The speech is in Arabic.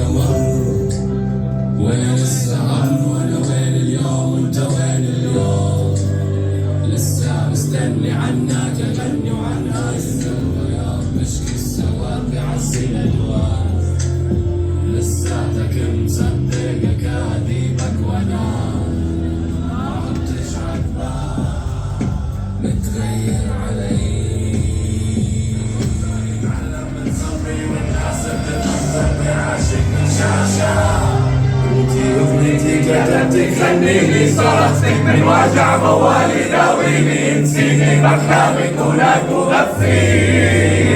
مر وانا لسه هم، وانا وين اليوم وانت وين اليوم؟ لسه مستني عنك اغني وعن هاي الذكريات، بشكي السواد بعزي الالوان. لساتك مصدق اكاذيبك وانا ما عدتش عاتبك، متغير علي. علم من صبري والناس بتنظرني عاشق من شاشة. انتي اغنيتي كتبتك خليني، صرختك من وجع موالي داويني، نسيني بحلامك هناك وغفيني.